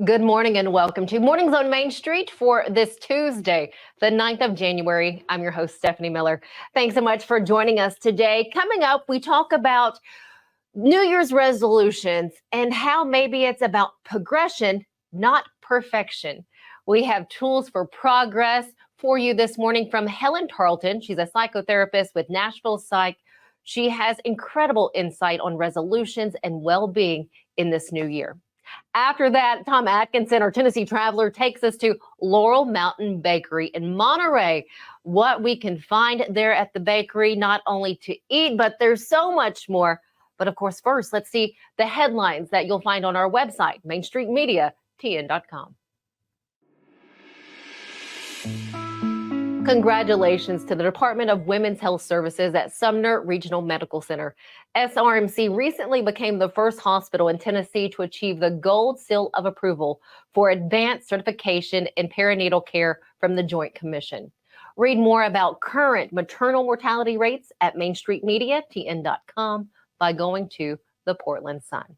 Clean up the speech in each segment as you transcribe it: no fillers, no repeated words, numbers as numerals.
Good morning and welcome to Mornings on Main Street for this Tuesday, the 9th of January. I'm your host, Stefanie Miller. Thanks so much for joining us today. Coming up, we talk about New Year's resolutions and how maybe it's about progression, not perfection. We have tools for progress for you this morning from Helen Tarleton. She's a psychotherapist with Nashville Psych. She has incredible insight on resolutions and well-being in this new year. After that, Tom Adkinson, our Tennessee traveler, takes us to Laurel Mountain Bakery in Monterey. What we can find there at the bakery, not only to eat, but there's so much more. But of course, first, let's see the headlines that you'll find on our website, mainstreetmediatn.com. Congratulations to the Department of Women's Health Services at Sumner Regional Medical Center. SRMC recently became the first hospital in Tennessee to achieve the Gold Seal of Approval for advanced certification in perinatal care from the Joint Commission. Read more about current maternal mortality rates at mainstreetmediatn.com by going to the Portland Sun.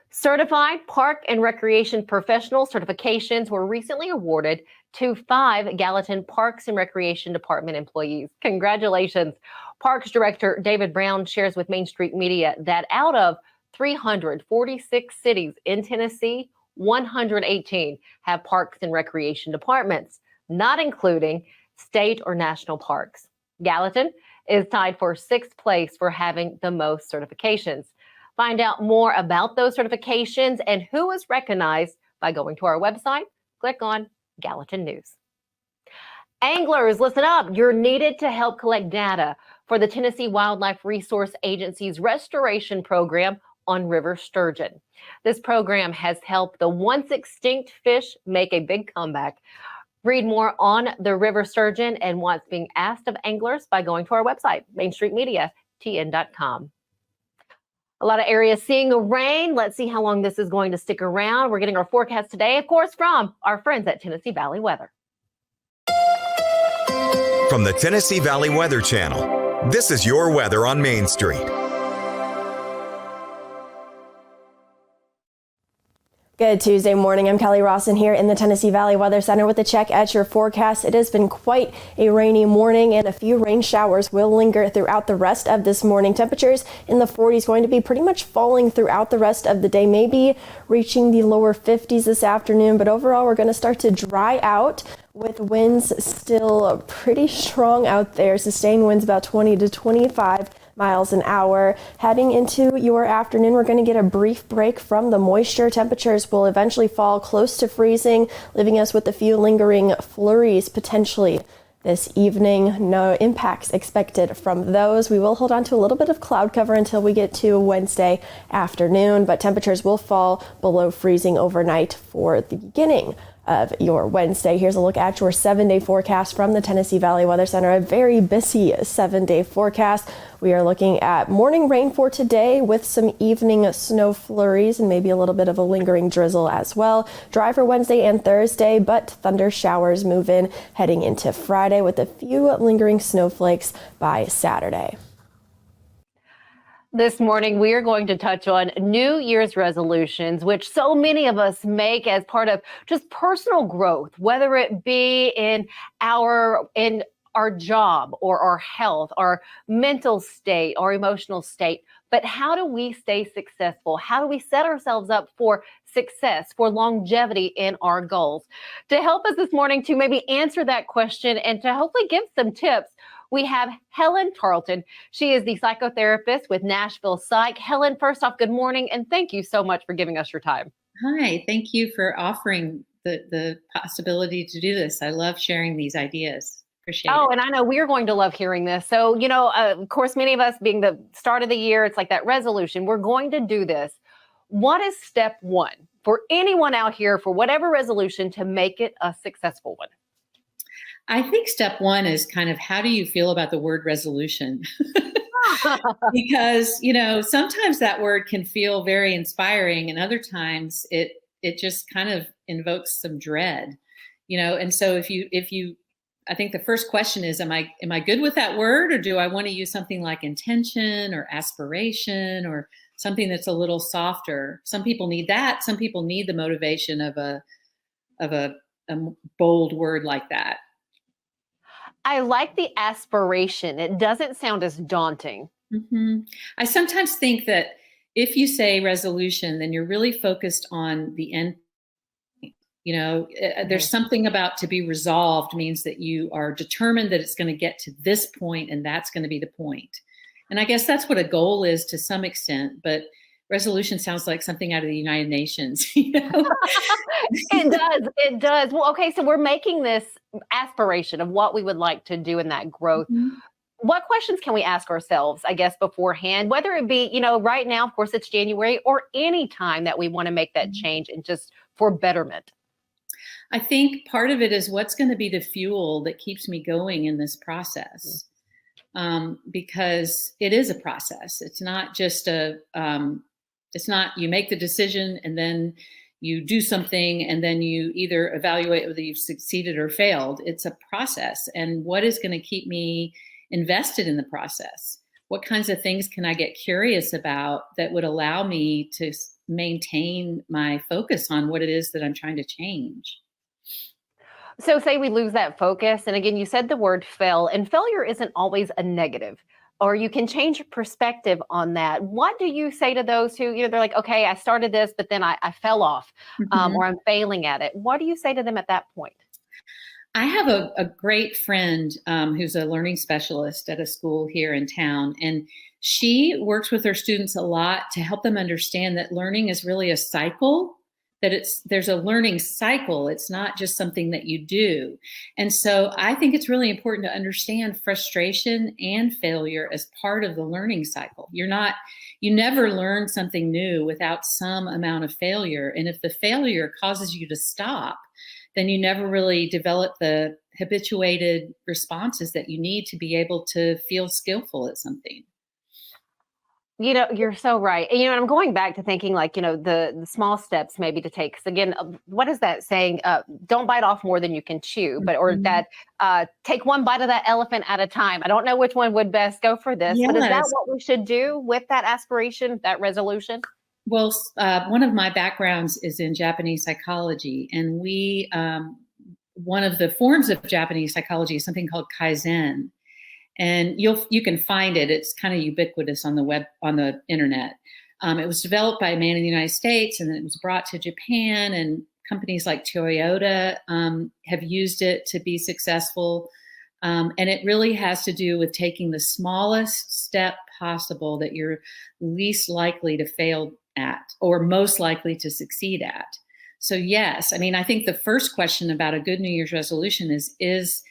Certified Park and Recreation Professional certifications were recently awarded to 5 Gallatin Parks and Recreation Department employees. Congratulations. Parks Director David Brown shares with Main Street Media that out of 346 cities in Tennessee, 118 have parks and recreation departments, not including state or national parks. Gallatin is tied for 6th place for having the most certifications. Find out more about those certifications and who is recognized by going to our website. Click on Gallatin News. Anglers, listen up. You're needed to help collect data for the Tennessee Wildlife Resource Agency's restoration program on river sturgeon. This program has helped the once extinct fish make a big comeback. Read more on the river sturgeon and what's being asked of anglers by going to our website, mainstreetmediatn.com. A lot of areas seeing rain. Let's see how long this is going to stick around. We're getting our forecast today, of course, from our friends at Tennessee Valley Weather. From the Tennessee Valley Weather Channel, this is your weather on Main Street. Good Tuesday morning. I'm Kelly Rawson here in the Tennessee Valley Weather Center with a check at your forecast. It has been quite a rainy morning and a few rain showers will linger throughout the rest of this morning. Temperatures in the 40s going to be pretty much falling throughout the rest of the day, maybe reaching the lower 50s this afternoon. But overall, we're going to start to dry out with winds still pretty strong out there. Sustained winds about 20 to 25 miles an hour. Heading into your afternoon, we're going to get a brief break from the moisture. Temperatures will eventually fall close to freezing, leaving us with a few lingering flurries potentially this evening. No impacts expected from those. We will hold on to a little bit of cloud cover until we get to Wednesday afternoon, but temperatures will fall below freezing overnight for the beginning of your Wednesday. Here's a look at your 7-day forecast from the Tennessee Valley Weather Center. A very busy 7-day forecast. We are looking at morning rain for today with some evening snow flurries and maybe a little bit of a lingering drizzle as well. Dry for Wednesday and Thursday, but thunder showers move in heading into Friday with a few lingering snowflakes by Saturday. This morning, we are going to touch on New Year's resolutions, which so many of us make as part of just personal growth, whether it be in our job or our health, our mental state, our emotional state. But how do we stay successful? How do we set ourselves up for success, for longevity in our goals? To help us this morning to maybe answer that question and to hopefully give some tips, we have Helen Tarleton. She is the psychotherapist with Nashville Psych. Helen, first off, good morning, and thank you so much for giving us your time. Hi, thank you for offering the possibility to do this. I love sharing these ideas. Appreciate it. And I know we're going to love hearing this. So, of course, many of us being the start of the year, it's like that resolution. We're going to do this. What is step one for anyone out here for whatever resolution to make it a successful one? I think step one is kind of how do you feel about the word resolution? Because, sometimes that word can feel very inspiring and other times it just kind of invokes some dread, and so if you I think the first question is, am I good with that word, or do I want to use something like intention or aspiration or something that's a little softer. Some people need that. Some people need the motivation of a bold word like that. I like the aspiration. It doesn't sound as daunting. Mm-hmm. I sometimes think that if you say resolution, then you're really focused on the end. There's something about to be resolved means that you are determined that it's going to get to this point, and that's going to be the point. And I guess that's what a goal is to some extent, but resolution sounds like something out of the United Nations. It does. Well, okay, so we're making this aspiration of what we would like to do in that growth. Mm-hmm. What questions can we ask ourselves, I guess, beforehand, whether it be, right now, of course, it's January, or any time that we want to make that change and just for betterment? I think part of it is what's going to be the fuel that keeps me going in this process. Because it is a process. It's not just it's not you make the decision and then you do something and then you either evaluate whether you've succeeded or failed. It's a process. And what is going to keep me invested in the process? What kinds of things can I get curious about that would allow me to maintain my focus on what it is that I'm trying to change? So say we lose that focus. And again, you said the word fail, and failure isn't always a negative, or you can change your perspective on that. What do you say to those who, they're like, okay, I started this, but then I fell off, or I'm failing at it. What do you say to them at that point? I have a great friend who's a learning specialist at a school here in town, and she works with her students a lot to help them understand that learning is really a cycle. That there's a learning cycle. It's not just something that you do. And so I think it's really important to understand frustration and failure as part of the learning cycle. You never learn something new without some amount of failure. And if the failure causes you to stop, then you never really develop the habituated responses that you need to be able to feel skillful at something. You're so right. And, I'm going back to thinking like, the small steps maybe to take. Because again, what is that saying? Don't bite off more than you can chew, or that take one bite of that elephant at a time. I don't know which one would best go for this, but is that what we should do with that aspiration, that resolution? Well, one of my backgrounds is in Japanese psychology, and one of the forms of Japanese psychology is something called Kaizen. And you can find it. It's kind of ubiquitous on the web, on the internet. It was developed by a man in the United States, and then it was brought to Japan. And companies like Toyota have used it to be successful. And it really has to do with taking the smallest step possible that you're least likely to fail at, or most likely to succeed at. So yes, I think the first question about a good New Year's resolution is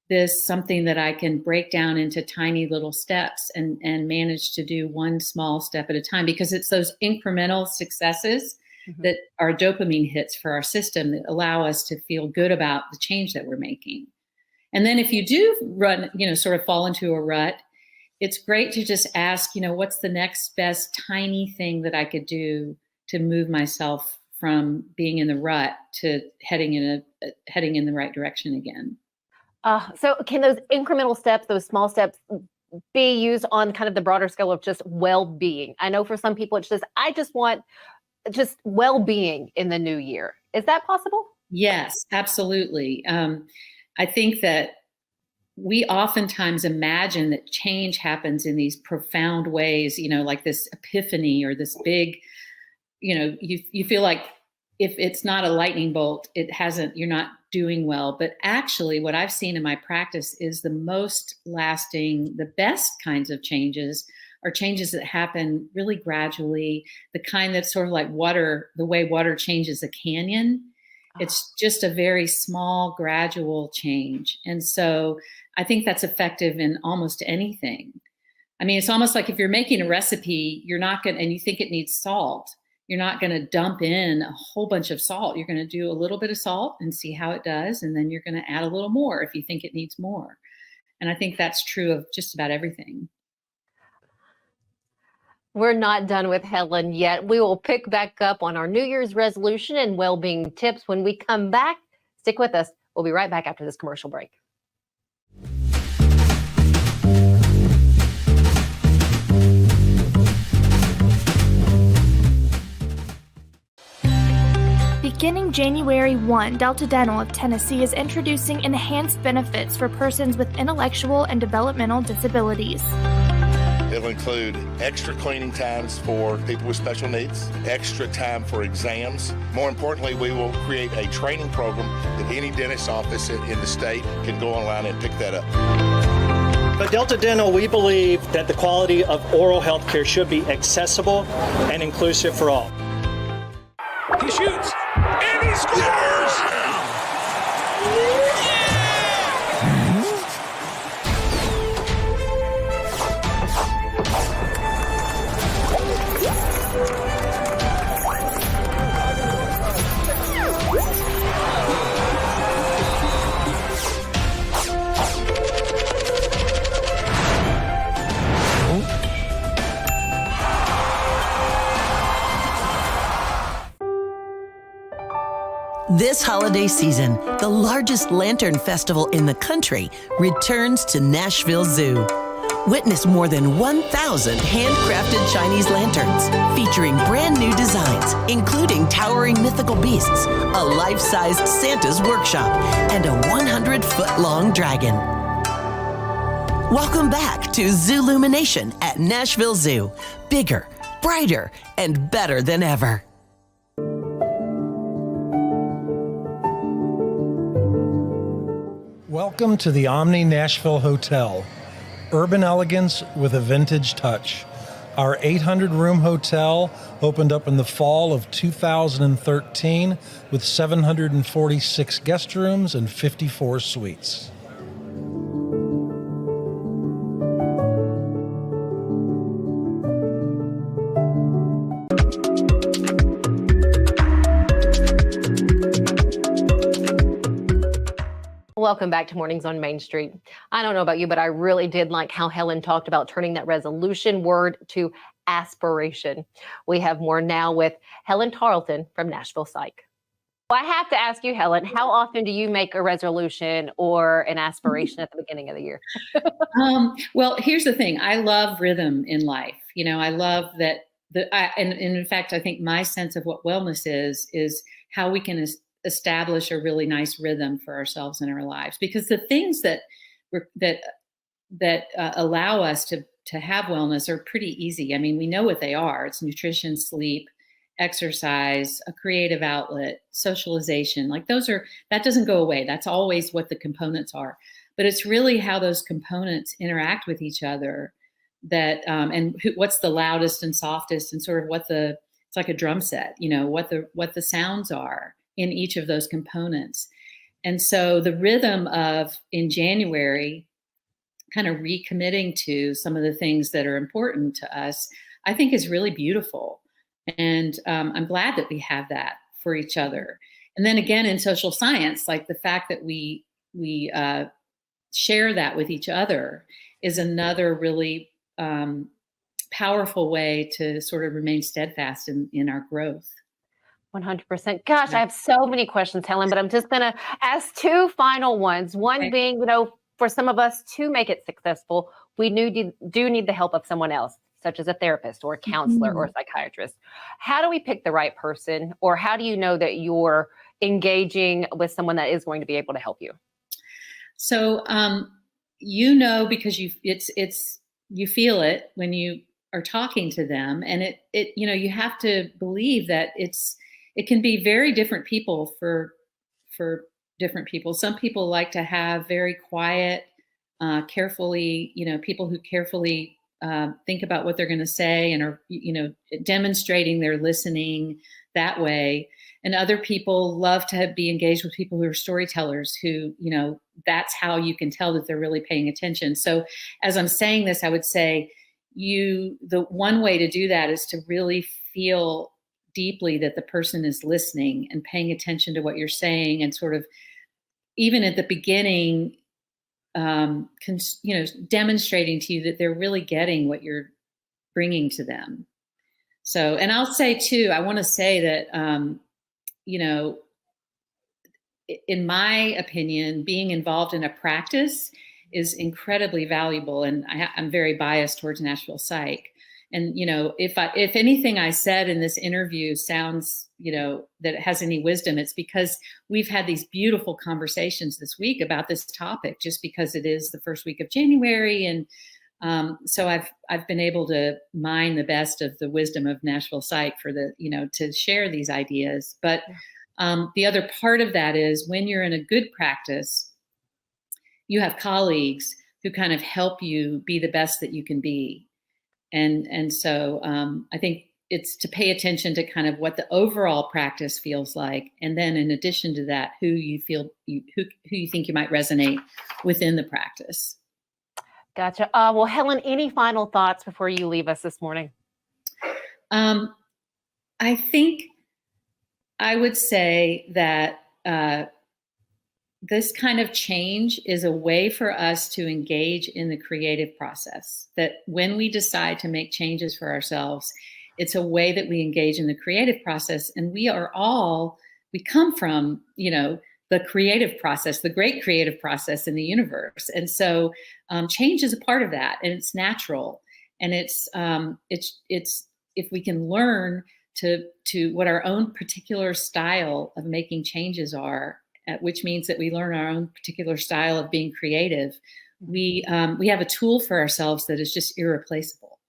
this something that I can break down into tiny little steps and manage to do one small step at a time, because it's those incremental successes that are dopamine hits for our system that allow us to feel good about the change that we're making. And then if you do run, sort of fall into a rut, it's great to just ask, what's the next best tiny thing that I could do to move myself from being in the rut to heading in the right direction again. So can those incremental steps, those small steps, be used on kind of the broader scale of just well-being? I know for some people it's just, I just want just well-being in the new year. Is that possible? Yes, absolutely. I think that we oftentimes imagine that change happens in these profound ways, like this epiphany or this big, you feel like if it's not a lightning bolt, you're not doing well. But actually what I've seen in my practice is the most lasting, the best kinds of changes are changes that happen really gradually, the kind that's sort of like water, the way water changes a canyon. It's just a very small, gradual change. And so I think that's effective in almost anything. It's almost like if you're making a recipe, and you think it needs salt, you're not going to dump in a whole bunch of salt. You're going to do a little bit of salt and see how it does. And then you're going to add a little more if you think it needs more. And I think that's true of just about everything. We're not done with Helen yet. We will pick back up on our New Year's resolution and well-being tips when we come back. Stick with us. We'll be right back after this commercial break. Beginning January 1, Delta Dental of Tennessee is introducing enhanced benefits for persons with intellectual and developmental disabilities. It'll include extra cleaning times for people with special needs, extra time for exams. More importantly, we will create a training program that any dentist office in the state can go online and pick that up. At Delta Dental, we believe that the quality of oral health care should be accessible and inclusive for all. He shoots, and he scores! This holiday season, the largest lantern festival in the country returns to Nashville Zoo. Witness more than 1,000 handcrafted Chinese lanterns featuring brand new designs, including towering mythical beasts, a life-sized Santa's workshop, and a 100-foot-long dragon. Welcome back to Zoolumination at Nashville Zoo. Bigger, brighter, and better than ever. Welcome to the Omni Nashville Hotel. Urban elegance with a vintage touch. Our 800-room hotel opened up in the fall of 2013 with 746 guest rooms and 54 suites. Welcome back to Mornings on Main Street. I don't know about you, but I really did like how Helen talked about turning that resolution word to aspiration. We have more now with Helen Tarleton from Nashville Psych. Well, I have to ask you, Helen, how often do you make a resolution or an aspiration at the beginning of the year? Well, here's the thing. I love rhythm in life. You know, I love that. And in fact, I think my sense of what wellness is how we can establish a really nice rhythm for ourselves in our lives, because the things that allow us to have wellness are pretty easy. I mean, we know what they are. It's nutrition, sleep, exercise, a creative outlet, socialization. Like that doesn't go away. That's always what the components are. But it's really how those components interact with each other that what's the loudest and softest, and sort of it's like a drum set, you know, what the sounds are in each of those components. And so the rhythm of, in January, kind of recommitting to some of the things that are important to us, I think is really beautiful. And I'm glad that we have that for each other. And then again, in social science, like the fact that we share that with each other is another really powerful way to sort of remain steadfast in our growth. 100%. Gosh, I have so many questions, Helen, but I'm just going to ask two final ones. One being, you know, for some of us to make it successful, we do need the help of someone else, such as a therapist or a counselor or a psychiatrist. How do we pick the right person, or how do you know that you're engaging with someone that is going to be able to help you? So, you know, because you feel it when you are talking to them, and it you know, you have to believe that it can be very different people for different people. Some people like to have very quiet, carefully, you know, people who carefully think about what they're going to say and are, you know, demonstrating their listening that way. And other people love to be engaged with people who are storytellers, who, you know, that's how you can tell that they're really paying attention. So as I'm saying this, I would say the one way to do that is to really feel deeply that the person is listening and paying attention to what you're saying, and sort of, even at the beginning, you know, demonstrating to you that they're really getting what you're bringing to them. So, and I'll say too, I want to say that, you know, in my opinion, being involved in a practice is incredibly valuable. And I'm very biased towards Nashville Psych. And, if anything I said in this interview sounds, that it has any wisdom, it's because we've had these beautiful conversations this week about this topic, just because it is the first week of January. And so I've been able to mine the best of the wisdom of Nashville Psych for to share these ideas. But the other part of that is when you're in a good practice, you have colleagues who kind of help you be the best that you can be. And so I think it's to pay attention to kind of what the overall practice feels like. And then in addition to that, who you think you might resonate within the practice. Gotcha. Well, Helen, any final thoughts before you leave us this morning? I think I would say that this kind of change is a way for us to engage in the creative process. That when we decide to make changes for ourselves, it's a way that we engage in the creative process. And we come from, the creative process, the great creative process in the universe. And so change is a part of that, and it's natural. And it's if we can learn to what our own particular style of making changes are, which means that we learn our own particular style of being creative, we have a tool for ourselves that is just irreplaceable.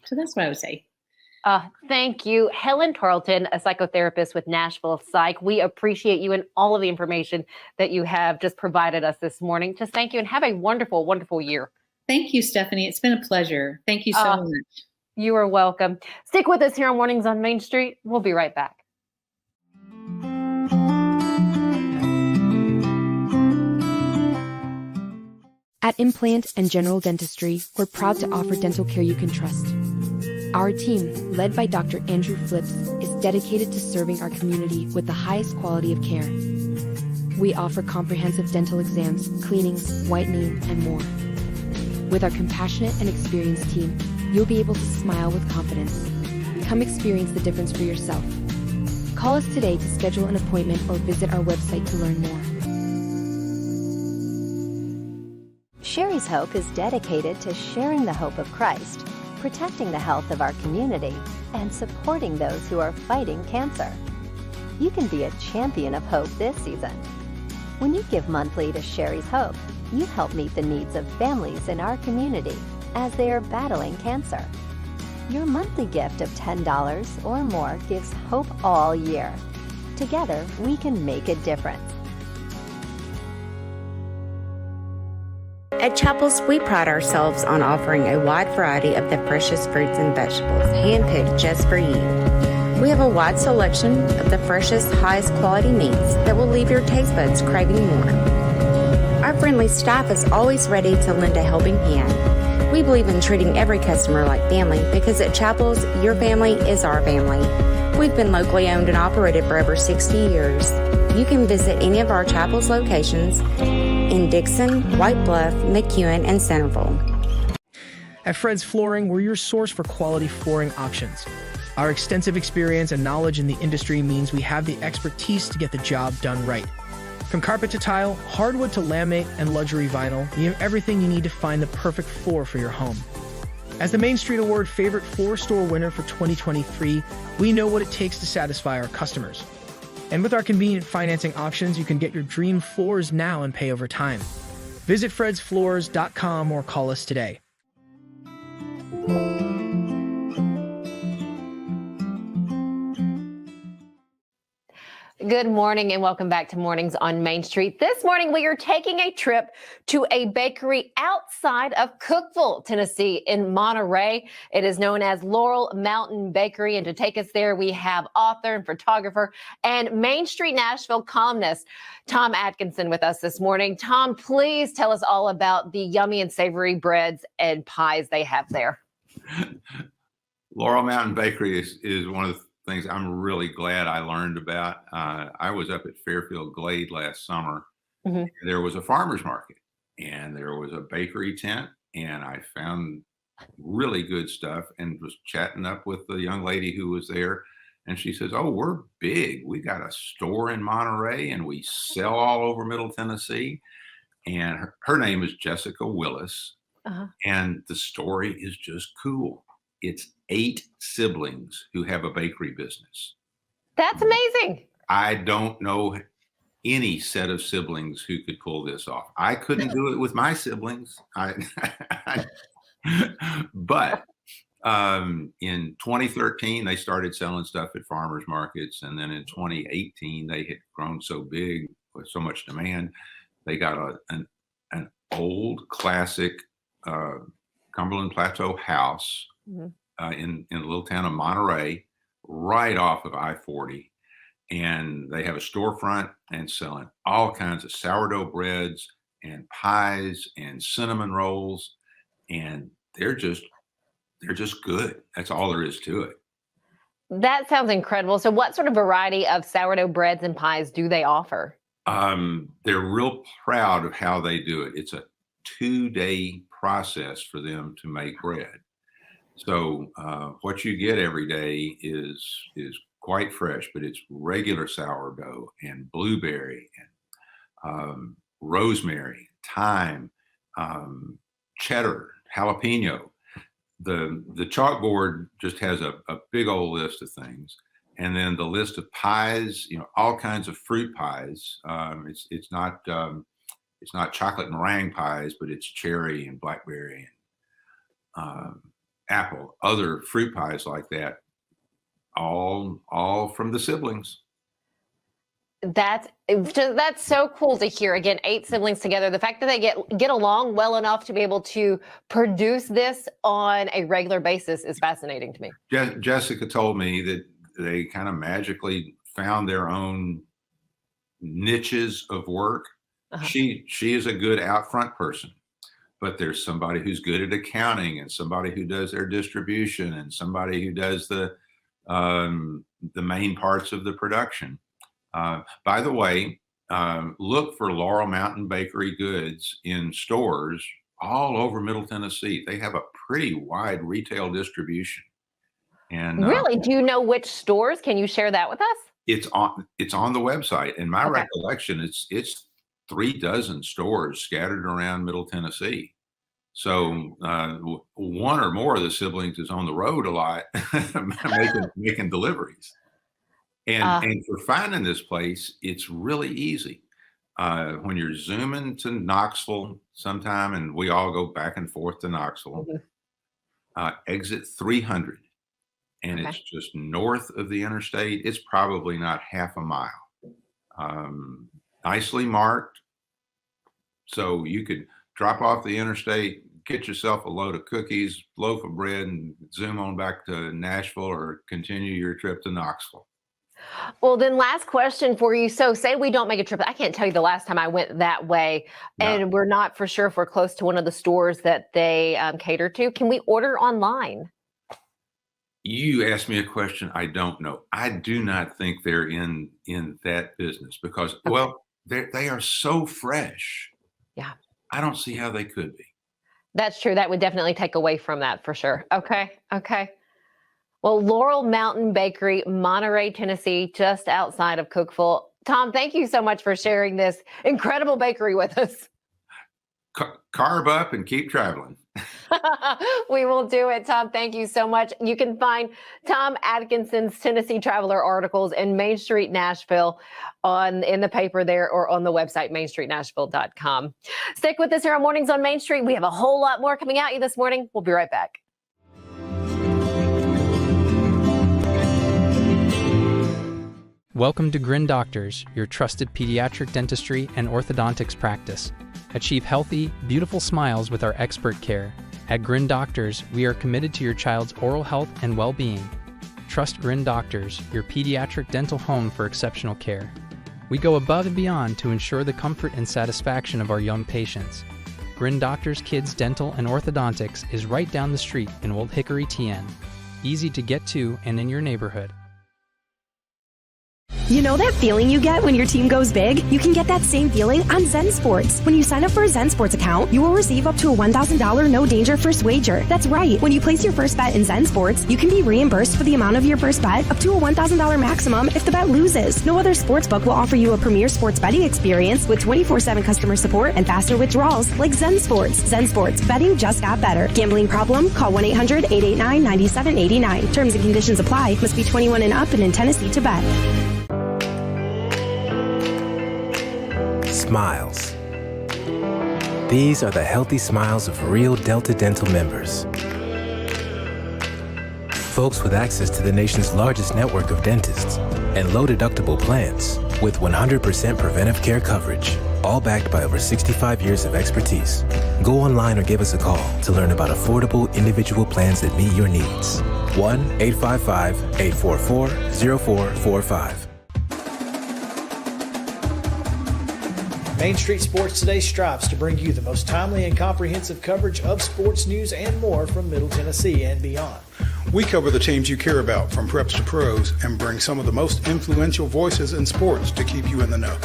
So that's what I would say. Thank you, Helen Tarleton, a psychotherapist with Nashville Psych. We appreciate you and all of the information that you have just provided us this morning. Just thank you and have a wonderful, wonderful year. Thank you, Stefanie. It's been a pleasure. Thank you so much. You are welcome. Stick with us here on Mornings on Main Street. We'll be right back. At Implant and General Dentistry, we're proud to offer dental care you can trust. Our team, led by Dr. Andrew Flips, is dedicated to serving our community with the highest quality of care. We offer comprehensive dental exams, cleanings, whitening, and more. With our compassionate and experienced team, you'll be able to smile with confidence. Come experience the difference for yourself. Call us today to schedule an appointment or visit our website to learn more. Sherry's Hope is dedicated to sharing the hope of Christ, protecting the health of our community, and supporting those who are fighting cancer. You can be a champion of hope this season. When you give monthly to Sherry's Hope, you help meet the needs of families in our community as they are battling cancer. Your monthly gift of $10 or more gives hope all year. Together, we can make a difference. At Chapels, we pride ourselves on offering a wide variety of the freshest fruits and vegetables, handpicked just for you. We have a wide selection of the freshest, highest quality meats that will leave your taste buds craving more. Our friendly staff is always ready to lend a helping hand. We believe in treating every customer like family because at Chapels, your family is our family. We've been locally owned and operated for over 60 years. You can visit any of our Chapels locations in Dixon, White Bluff, McEwen, and Centerville. At Fred's Flooring, we're your source for quality flooring options. Our extensive experience and knowledge in the industry means we have the expertise to get the job done right. From carpet to tile, hardwood to laminate, and luxury vinyl, we have everything you need to find the perfect floor for your home. As the Main Street Award Favorite Floor Store winner for 2023, we know what it takes to satisfy our customers. And with our convenient financing options, you can get your dream floors now and pay over time. Visit fredsfloors.com or call us today. Good morning and welcome back to Mornings on Main Street. This morning, we are taking a trip to a bakery outside of Cookeville, Tennessee in Monterey. It is known as Laurel Mountain Bakery. And to take us there, we have author and photographer and Main Street Nashville columnist, Tom Adkinson, with us this morning. Tom, please tell us all about the yummy and savory breads and pies they have there. Laurel Mountain Bakery is one of the things I'm really glad I learned about. I was up at Fairfield Glade last summer. Mm-hmm. There was a farmer's market and there was a bakery tent, and I found really good stuff and was chatting up with the young lady who was there. And she says, "Oh, we're big. We got a store in Monterey and we sell all over Middle Tennessee." And her name is Jessica Willis. Uh-huh. And the story is just cool. it's 8 siblings who have a bakery business. That's amazing. I don't know any set of siblings who could pull this off. I couldn't do it with my siblings. But in 2013, they started selling stuff at farmers markets. And then in 2018, they had grown so big with so much demand, they got an old classic Cumberland Plateau house in the little town of Monterey, right off of I-40. And they have a storefront and selling all kinds of sourdough breads and pies and cinnamon rolls. And they're just good. That's all there is to it. That sounds incredible. So what sort of variety of sourdough breads and pies do they offer? They're real proud of how they do it. It's a 2-day process for them to make bread. So what you get every day is quite fresh, but it's regular sourdough and blueberry and rosemary, thyme, cheddar, jalapeno. The chalkboard just has a big old list of things. And then the list of pies, all kinds of fruit pies. It's not chocolate meringue pies, but it's cherry and blackberry and apple, other fruit pies like that, all from the siblings. That's so cool to hear. Again, 8 siblings together. The fact that they get along well enough to be able to produce this on a regular basis is fascinating to me. Jessica told me that they kind of magically found their own niches of work. She is a good out front person, but there's somebody who's good at accounting and somebody who does their distribution and somebody who does the main parts of the production. By the way, look for Laurel Mountain Bakery goods in stores all over Middle Tennessee. They have a pretty wide retail distribution. And really, do you know which stores? Can you share that with us? It's on the website. In my recollection, it's 36 stores scattered around Middle Tennessee. So one or more of the siblings is on the road a lot, making deliveries. And for finding this place, it's really easy. When you're zooming to Knoxville sometime, and we all go back and forth to Knoxville, exit 300. And it's just north of the interstate. It's probably not half a mile. Nicely marked. So you could drop off the interstate, get yourself a load of cookies, loaf of bread, and zoom on back to Nashville or continue your trip to Knoxville. Well, then last question for you. So say we don't make a trip. I can't tell you the last time I went that way, and we're not for sure if we're close to one of the stores that they cater to. Can we order online? You asked me a question I don't know. I do not think they're in that business because, well, they are so fresh. Yeah. I don't see how they could be. That's true. That would definitely take away from that for sure. Okay. Well, Laurel Mountain Bakery, Monterey, Tennessee, just outside of Cookeville. Tom, thank you so much for sharing this incredible bakery with us. Carb up and keep traveling. We will do it, Tom. Thank you so much. You can find Tom Adkinson's Tennessee Traveler articles in Main Street Nashville in the paper there or on the website, mainstreetnashville.com. Stick with us here on Mornings on Main Street. We have a whole lot more coming at you this morning. We'll be right back. Welcome to Grin Doctors, your trusted pediatric dentistry and orthodontics practice. Achieve healthy, beautiful smiles with our expert care. At Grin Doctors, we are committed to your child's oral health and well-being. Trust Grin Doctors, your pediatric dental home for exceptional care. We go above and beyond to ensure the comfort and satisfaction of our young patients. Grin Doctors Kids Dental and Orthodontics is right down the street in Old Hickory, TN. Easy to get to and in your neighborhood. You know that feeling you get when your team goes big? You can get that same feeling on Zen Sports. When you sign up for a Zen Sports account, you will receive up to a $1,000 no danger first wager. That's right. When you place your first bet in Zen Sports, you can be reimbursed for the amount of your first bet up to a $1,000 maximum if the bet loses. No other sportsbook will offer you a premier sports betting experience with 24/7 customer support and faster withdrawals like Zen Sports. Zen Sports. Betting just got better. Gambling problem? Call 1-800-889-9789. Terms and conditions apply. Must be 21 and up and in Tennessee to bet. Smiles. These are the healthy smiles of real Delta Dental members. Folks with access to the nation's largest network of dentists and low-deductible plans with 100% preventive care coverage, all backed by over 65 years of expertise. Go online or give us a call to learn about affordable individual plans that meet your needs. 1-855-844-0445. Main Street Sports Today strives to bring you the most timely and comprehensive coverage of sports news and more from Middle Tennessee and beyond. We cover the teams you care about from preps to pros and bring some of the most influential voices in sports to keep you in the know.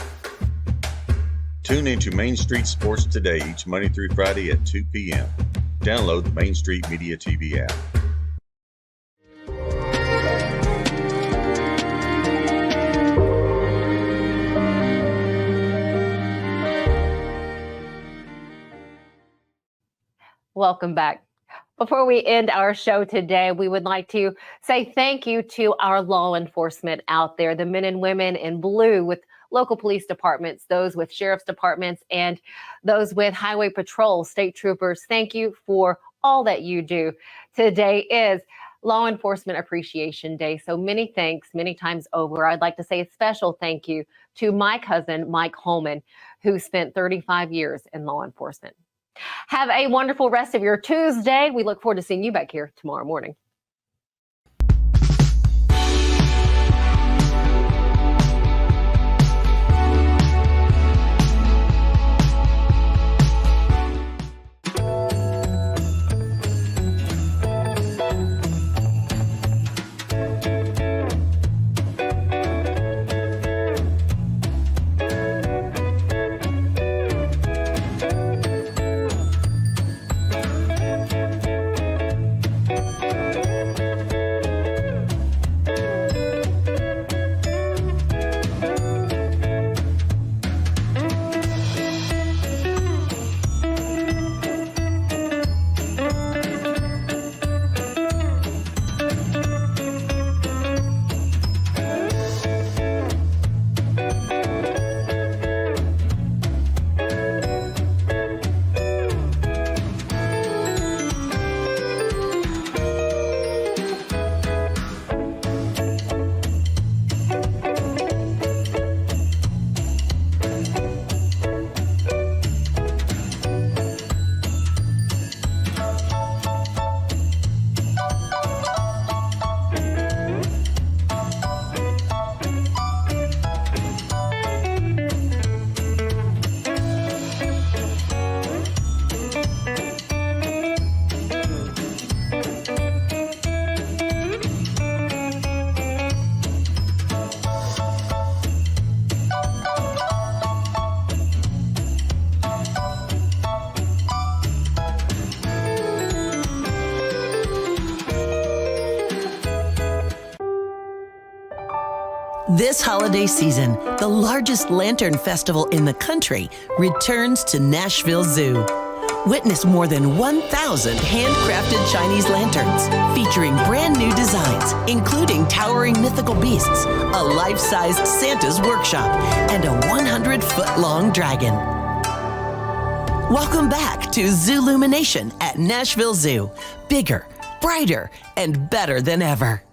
Tune into Main Street Sports Today each Monday through Friday at 2 p.m. Download the Main Street Media TV app. Welcome back. Before we end our show today, we would like to say thank you to our law enforcement out there, the men and women in blue with local police departments, those with sheriff's departments, and those with highway patrol, state troopers. Thank you for all that you do. Today is Law Enforcement Appreciation Day, so many thanks, many times over. I'd like to say a special thank you to my cousin, Mike Holman, who spent 35 years in law enforcement. Have a wonderful rest of your Tuesday. We look forward to seeing you back here tomorrow morning. This holiday season, the largest lantern festival in the country returns to Nashville Zoo. Witness more than 1,000 handcrafted Chinese lanterns featuring brand new designs, including towering mythical beasts, a life-sized Santa's workshop, and a 100-foot-long dragon. Welcome back to Zoolumination at Nashville Zoo. Bigger, brighter, and better than ever.